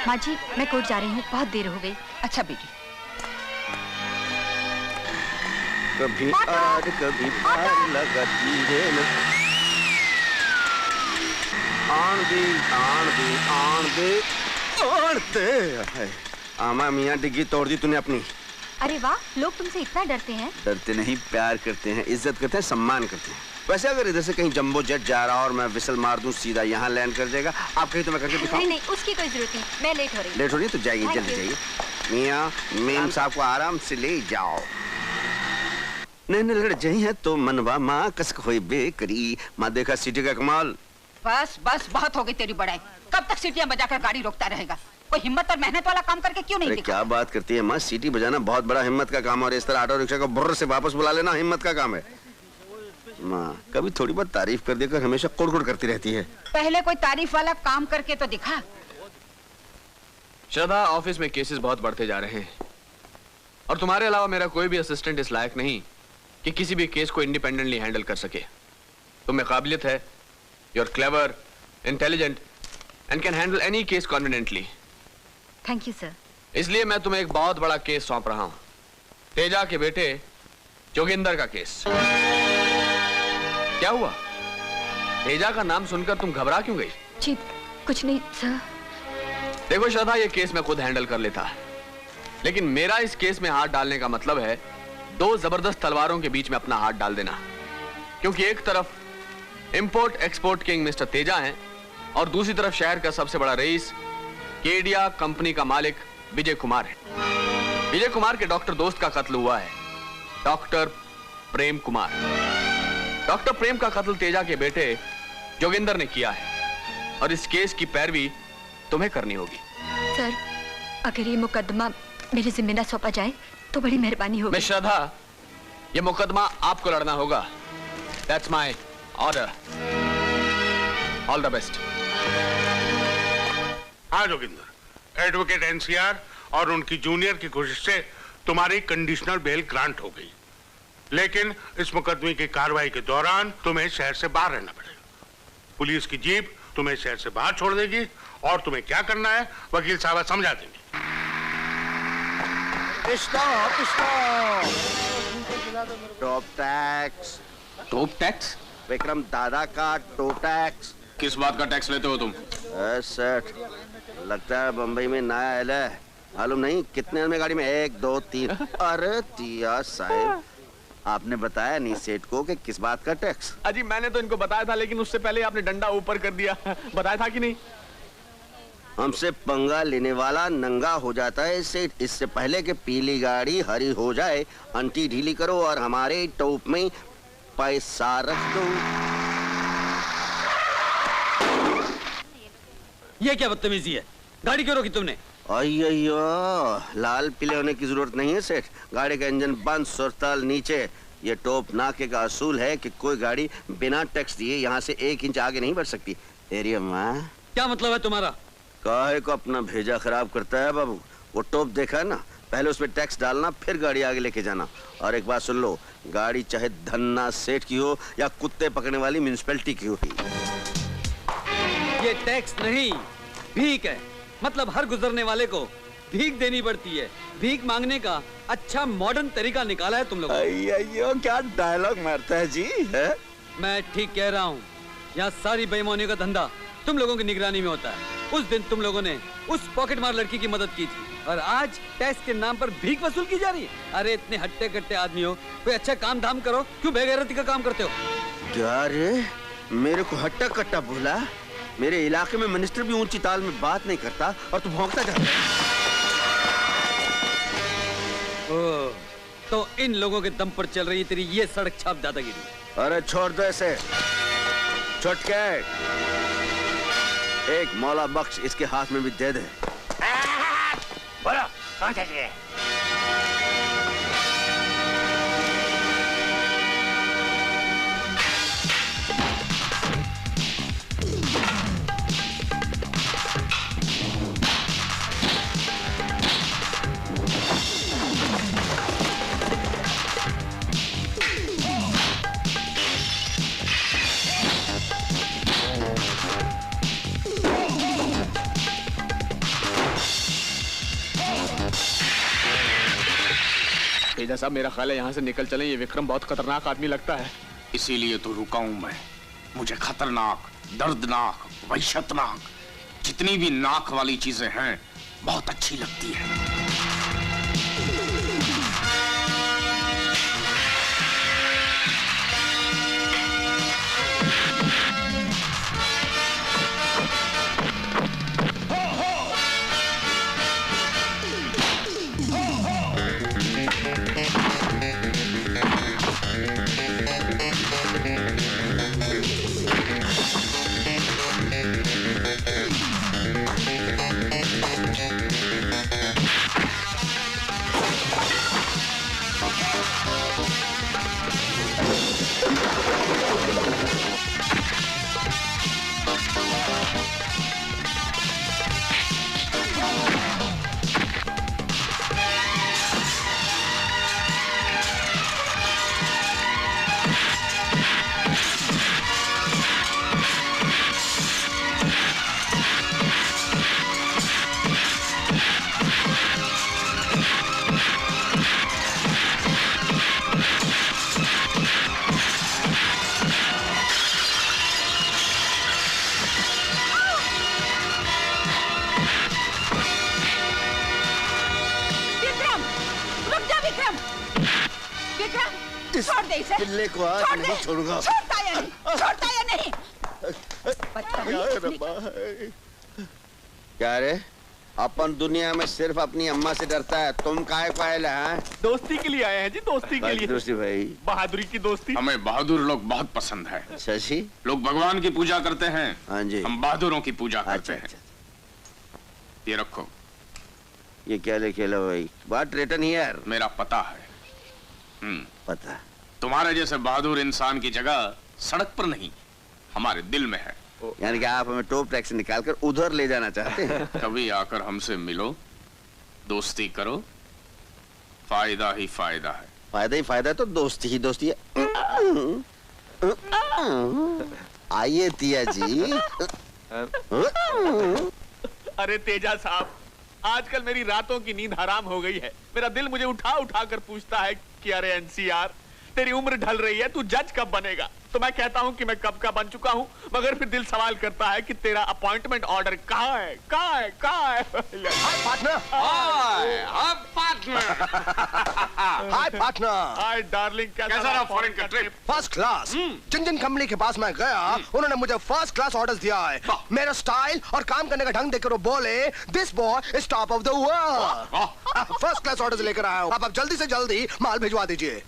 माँ जी, मैं कोर्ट जा रही हूँ, बहुत देर हो गई। अच्छा बेटी। कभी आड़ कभी पार लगती है न। आन दे। आमा मियाँ डिग्गी तोड़ दी तूने अपनी। अरे वाह, लोग तुमसे इतना डरते हैं। डरते नहीं, प्यार करते हैं, इज्जत करते हैं, सम्मान करते हैं। वैसे अगर इधर से कहीं जंबो जेट जा रहा और मैं विसल मार दूं, सीधा यहाँ लैंड कर जाएगा। आप कहीं तो मैं करके दिखाऊं। नहीं, उसकी कोई जरूरत नहीं, मैं लेट हो रही हूँ। लेट हो रही है तो जाइए, जल्दी जाइए। मियाँ मेम साहब को आराम से ले जाओ। नहीं लड़ जाई है तो मनवा माँ कसक होई बेकरी। माँ देखा सिटी का कमाल। बस बस बहुत हो गई तेरी बड़ाई। कब तक सीटियां बजाकर गाड़ी रोकता रहेगा? कोई हिम्मत और मेहनत वाला काम करके क्यों नहीं दिखा? क्या बात करती है माँ, सीटी बजाना बहुत बड़ा हिम्मत का काम है और इस तरह ऑटो रिक्शा को बुर्र से वापस बुला लेना हिम्मत का काम है। माँ कभी थोड़ी बहुत तारीफ कर देकर हमेशा कुड़कुड़ करती रहती है। पहले कोई तारीफ वाला काम करके तो दिखा। श्रद्धा, ऑफिस में केसेस बहुत बढ़ते जा रहे हैं और तुम्हारे अलावा मेरा कोई भी असिस्टेंट इस लायक नहीं कि किसी भी केस को इंडिपेंडेंटली हैंडल कर सके। तुम्हें काबिलियत है, you are clever, intelligent and can handle any case confidently. Thank you sir. इसलिए मैं तुम्हें एक बहुत बड़ा केस सौंप रहा हूं, तेजा के बेटे जोगिंदर का केस। क्या हुआ? तेजा का नाम सुनकर तुम घबरा क्यों गई? जी कुछ नहीं सर। देखो श्रद्धा, ये केस मैं खुद हैंडल कर लेता, लेकिन मेरा इस केस में हाथ डालने का मतलब है दो जबरदस्त तलवारों के बीच में अपना हाथ डाल देना। क्योंकि एक तरफ import export king mister Teja हैं और दूसरी तरफ शहर का सबसे बड़ा रईस केडिया कंपनी का मालिक विजय कुमार है। विजय कुमार के डॉक्टर दोस्त का कत्ल हुआ है, डॉक्टर प्रेम कुमार। डॉक्टर प्रेम का कत्ल तेजा के बेटे जोगिंदर ने किया है और इस केस की पैरवी तुम्हें करनी होगी। सर, अगर ये मुकदमा मेरे जिम्मे न सौंपा जाए तो बड़ी मेहरबानी होगी। मिस श्रद्धा, ये मुकदमा आपको लड़ना होगा। That's my order. All the best. हाँ जोगिंदर, एडवोकेट एनसीआर और उनकी जूनियर की कोशिश से तुम्हारी कंडीशनल बेल ग्रांट हो गई, लेकिन इस मुकदमे की कार्रवाई के दौरान तुम्हें शहर से बाहर रहना पड़ेगा। पुलिस की जीप तुम्हें शहर से बाहर छोड़ देगी और तुम्हें क्या करना है वकील साहब समझा देंगे। Top tax. Top tax? Vikram दादा का टॉप टैक्स। किस बात का टैक्स लेते हो तुम? सेठ, लगता है बंबई में नया आया है। मालूम नहीं कितने में गाड़ी में? 1 2 3। अरे तिया साहब, आपने बताया नहीं सेठ को कि किस बात का टैक्स? अजी मैंने तो इनको बताया था, लेकिन उससे पहले आपने डंडा ऊपर कर दिया। बताया था कि नहीं? हमसे पंगा लेने वाला नंगा हो जाता है सेठ। इससे पहले कि पीली गाड़ी हरी हो जाए, अंटी ढीली करो और हमारे टोप में पैसा रख दो। ये क्या बदतमीजी है? गाड़ी क्यों रोकी तुमने? अय्यो, लाल पीले होने की जरूरत नहीं है सेठ। गाड़ी का इंजन बंद, सुरताल नीचे। ये टोप नाके का असूल है कि कोई गाड़ी बिना टैक्स दिए यहाँ से 1 इंच आगे नहीं बढ़ सकती। एरिया माँ, क्या मतलब है तुम्हारा? काहे को अपना भेजा खराब करता है बाबू? वो टोप देखा है ना, पहले उसमें टैक्स डालना, फिर गाड़ी आगे लेके जाना। और एक बात सुन लो, गाड़ी चाहे धन्ना सेठ की हो या कुत्ते पकड़ने वाली म्युनिसिपैलिटी की हो। ये टैक्स नहीं, भीख है। मतलब हर गुजरने वाले को भीख देनी पड़ती है। भीख मांगने का अच्छा मॉडर्न तरीका निकाला है तुम लोगों ने। अय्यो, क्या डायलॉग मारता है जी है? मैं ठीक कह रहा हूँ। यहाँ सारी बेईमानियों का धंधा तुम लोगों की निगरानी में होता है। उस दिन तुम लोगों ने उस पॉकेट मार लड़की की मदद की थी और आज टैक्स के नाम पर भीख वसूल की जा रही है। अरे इतने हट्टे कट्टे आदमी हो, कोई अच्छा काम धाम करो, क्यों बेगैरती का काम करते हो? क्या रे, मेरे को हट्टा कट्टा बोला? मेरे इलाके में मिनिस्टर भी ऊंची ताल में बात नहीं करता और तू भौंकता जाता है। ओह, तो इन लोगों के दम पर चल रही है तेरी ये सड़क छाप दादागिरी। अरे छोड़ दो ऐसे, छुटके एक मौला बख्श इसके हाथ में भी दे दे। बोलो कौन चाहिए? तेजा साहब, मेरा ख्याल है यहाँ से निकल चलें। ये विक्रम बहुत खतरनाक आदमी लगता है। इसीलिए तो रुका हूं मैं। मुझे खतरनाक, दर्दनाक, वहशतनाक, जितनी भी नाक वाली चीजें हैं बहुत अच्छी लगती है। छोड़ दे इसे। पिल्ले को आज नहीं छोड़ूंगा। छोड़ता या नहीं? छोड़ता या नहीं? क्या रे, अपन दुनिया में सिर्फ अपनी अम्मा से डरता है, तुम काहे को आए हैं? दोस्ती के लिए आए हैं जी, दोस्ती के लिए। दोस्ती भाई, बहादुरी की दोस्ती। हमें बहादुर लोग बहुत पसंद है। शशि, लोग भगवान की पूजा करते हैं। हाँ जी, हम बहादुरों की पूजा करते अच्छा, हैं। ये रखो। ये क्या लेके लो भाई? What written here? मेरा पता है। पता। तुम्हारे जैसे बहादुर इंसान की जगह सड़क पर नहीं, हमारे दिल में है। यानी कि आप हमें टॉप टैक्सी निकालकर उधर ले जाना चाहते हैं? कभी आकर हमसे मिलो, दोस्ती करो, फायदा ही फायदा है। फायदा ही फायदा है तो दोस्ती ही दोस्ती है। आइए तिया जी। अरे तेजा साहब, आजकल मेरी रातों की नींद हराम हो गई है। मेरा दिल मुझे उठा उठा कर पूछता है कि अरे एनसीआर, तेरी उम्र ढल रही है, तू जज कब बनेगा? तो मैं कहता हूं कि मैं कब का बन चुका हूं, मगर फिर दिल सवाल करता है कि तेरा अपॉइंटमेंट ऑर्डर कहाँ है, कहाँ है, कहाँ है? Hi partner. Hi partner. Hi darling, कैसा रहा फॉरेन का ट्रिप? First class. जिन जिन कंपनी के पास मैं गया उन्होंने मुझे फर्स्ट क्लास ऑर्डर्स दिया है। मेरा स्टाइल और काम करने का ढंग देखकर वो बोले this boy is top of the world. First class orders लेकर आया हूँ। आप जल्दी से जल्दी माल भिजवा दीजिए।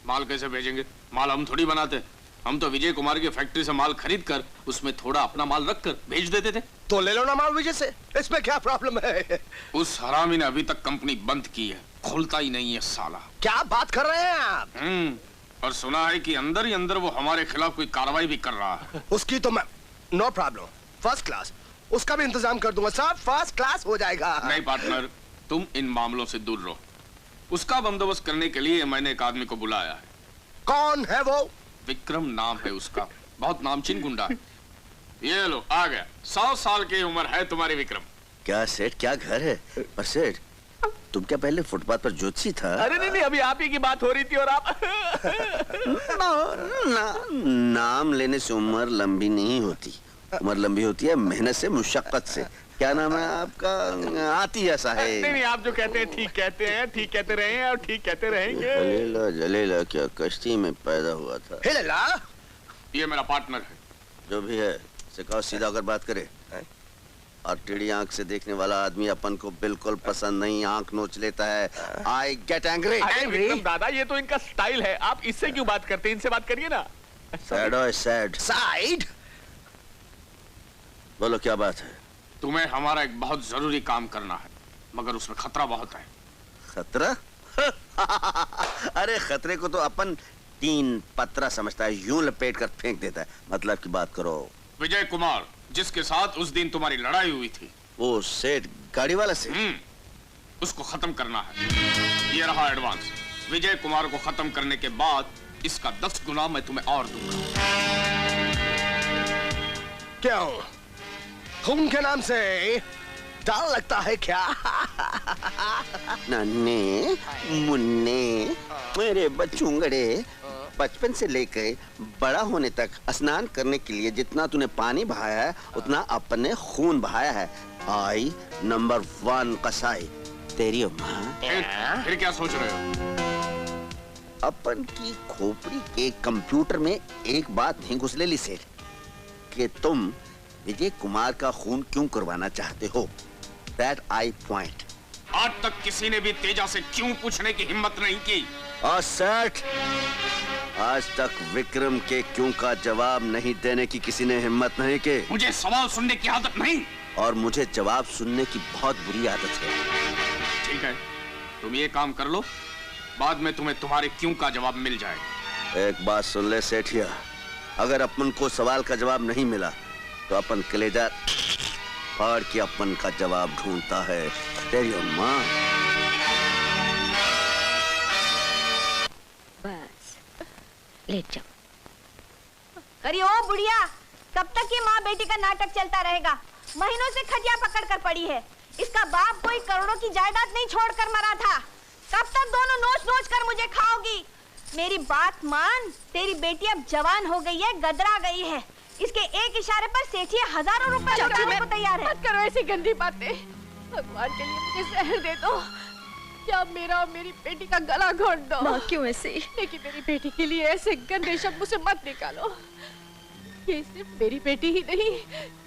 माल कैसे भेजेंगे? माल हम थोड़ी बनाते। हम तो विजय कुमार की फैक्ट्री से माल खरीद कर उसमें थोड़ा अपना माल रख कर भेज देते थे। तो ले लो ना माल विजय से, इसमें क्या प्रॉब्लम है? उस हरामी ने अभी तक कंपनी बंद की है, खोलता ही नहीं है साला। क्या बात कर रहे हैं आप? और सुना है कि अंदर ही अंदर वो हमारे खिलाफ कोई कार्रवाई भी कर रहा है। उसकी तो मैं नो प्रॉब्लम, फर्स्ट क्लास उसका भी इंतजाम कर दूंगा। सब फर्स्ट क्लास हो जाएगा। नहीं पार्टनर, तुम इन मामलों से दूर रहो। उसका बंदोबस्त करने के लिए मैंने एक आदमी को बुलाया है। कौन है वो? विक्रम नाम है उसका, बहुत नामचीन गुंडा है। ये लो आ गया। 100 साल की उम्र है तुम्हारी विक्रम। क्या सेठ, क्या घर है? पर सेठ, तुम क्या पहले फुटपाथ पर ज्योतिषी था? अरे नहीं, अभी आप ही की बात हो रही थी और आप नाम लेने से उम्र लंबी नहीं होती। उम्र लंबी होती है मेहनत से, मुशक्कत से। क्या नाम है आपका? आतिया साहब। नहीं, आप जो कहते हैं ठीक कहते हैं, ठीक कहते रहे हैं और ठीक कहते रहेंगे। जलेला जलेला क्या कश्ती में पैदा हुआ था? हिलेला? ये मेरा पार्टनर है। जो भी है से कहो सीधा होकर बात करे। और टेढ़ी आंख से देखने वाला आदमी अपन को बिल्कुल पसंद नहीं, आंख नोच लेता है। I get angry. विक्रम दादा, ये तो इनका स्टाइल है, आप इससे क्यों बात करते हैं? इनसे बात करिए ना। सैड और सैड। साइड? बोलो क्या बात है? तुम्हें हमारा एक बहुत जरूरी काम करना है, मगर उसमें खतरा बहुत है। खतरा? अरे खतरे को तो अपन 3 पत्रा समझता है, यूं लपेट कर फेंक देता है। मतलब की बात करो। विजय कुमार, जिसके साथ उस दिन तुम्हारी लड़ाई हुई थी, वो सेठ गाड़ी वाला से? उसको खत्म करना है। ये रहा एडवांस। विजय कुमार को खत्म करने के बाद इसका 10 गुना मैं तुम्हें और दूंगा। क्यों? खून के नाम से डर लगता है क्या? नन्हे मुन्ने मेरे बच्चूंगड़े, बचपन से लेकर बड़ा होने तक स्नान करने के लिए जितना तूने पानी बहाया है उतना अपने खून बहाया है। आई नंबर 1 कसाई तेरी माँ। फिर क्या सोच रहे हो? अपन की खोपड़ी के कंप्यूटर में एक बात नहीं घुसलेली सेठ कि तुम विजय कुमार का खून क्यों करवाना चाहते हो। That I point. आज तक किसी ने भी तेजा से क्यों पूछने की हिम्मत नहीं की। और सेठ, आज तक विक्रम के क्यों का जवाब नहीं देने की किसी ने हिम्मत नहीं की। मुझे सवाल सुनने की आदत नहीं। और मुझे जवाब सुनने की बहुत बुरी आदत है। ठीक है, तुम ये काम कर लो, बाद में तुम्हें तुम्हारे क्यों का जवाब मिल जाएगा। एक बात सुन ले सेठिया, अगर अपन को सवाल का जवाब नहीं मिला तो अपन कलेजा फाड़ के अपन का जवाब ढूंढता है। तेरी माँ। बस लेट जाओ। अरे ओ बुढ़िया, कब तक ये माँ बेटी का नाटक चलता रहेगा? महीनों से खटिया पकड़ कर पड़ी है। इसका बाप कोई करोड़ों की जायदाद नहीं छोड़कर मरा था। कब तक दोनों नोच नोच कर मुझे खाओगी? मेरी बात मान, तेरी बेटी अब जवान हो गई है, गदरा गई है। इसके एक इशारे पर सेठिया हजारों रुपए लुटाने को तैयार है। मत करो ऐसी गंदी बातें। भगवान के लिए मुझे जहर दे दो या मेरा और मेरी बेटी का गला घोट दो। माँ क्यों ऐसे? लेकिन मेरी बेटी के लिए ऐसे गंदे शब्द मुझसे मत निकालो। ये सिर्फ मेरी बेटी ही नहीं,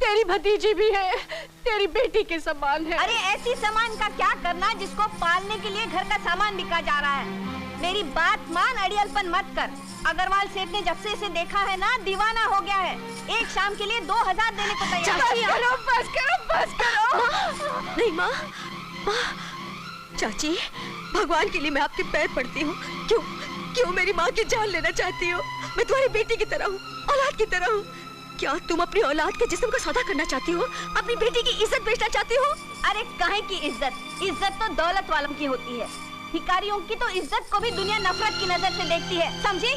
तेरी भतीजी भी है, तेरी बेटी के समान है। अरे ऐसी सामान का क्या करना जिसको पालने के लिए घर का सामान बिका जा रहा है। मेरी बात मान, अड़ियलपन मत कर। अग्रवाल सेठ ने जब से इसे देखा है ना, दीवाना हो गया है। एक शाम के लिए 2000 देने को तैयार है। बस करो, बस करो। नहीं माँ, चाची, भगवान के लिए मैं आपके पैर पड़ती हूँ। क्यों मेरी माँ की जान लेना चाहती हो? मैं तुम्हारी बेटी की तरह हूँ, औलाद की तरह हूँ। क्या तुम अपनी औलाद के जिस्म का सौदा करना चाहती हो? अपनी बेटी की इज्जत बेचना चाहती हो? अरे काहे की इज्जत? इज्जत तो दौलत वालों की होती है। भिखारियों की तो इज्जत को भी दुनिया नफरत की नजर से देखती है, समझी?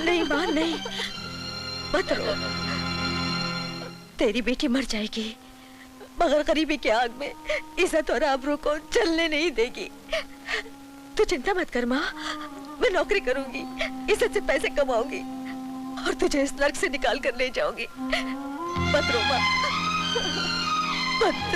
नहीं माँ, नहीं, मत रो। तेरी बेटी मर जाएगी मगर गरीबी की आग में इज्जत और आबरू को जलने नहीं देगी। तू चिंता मत कर माँ, मैं नौकरी करूंगी, इज्जत से पैसे कमाऊंगी और तुझे इस नर्क से निकाल कर ले जाऊंगी। मत रो माँ, मत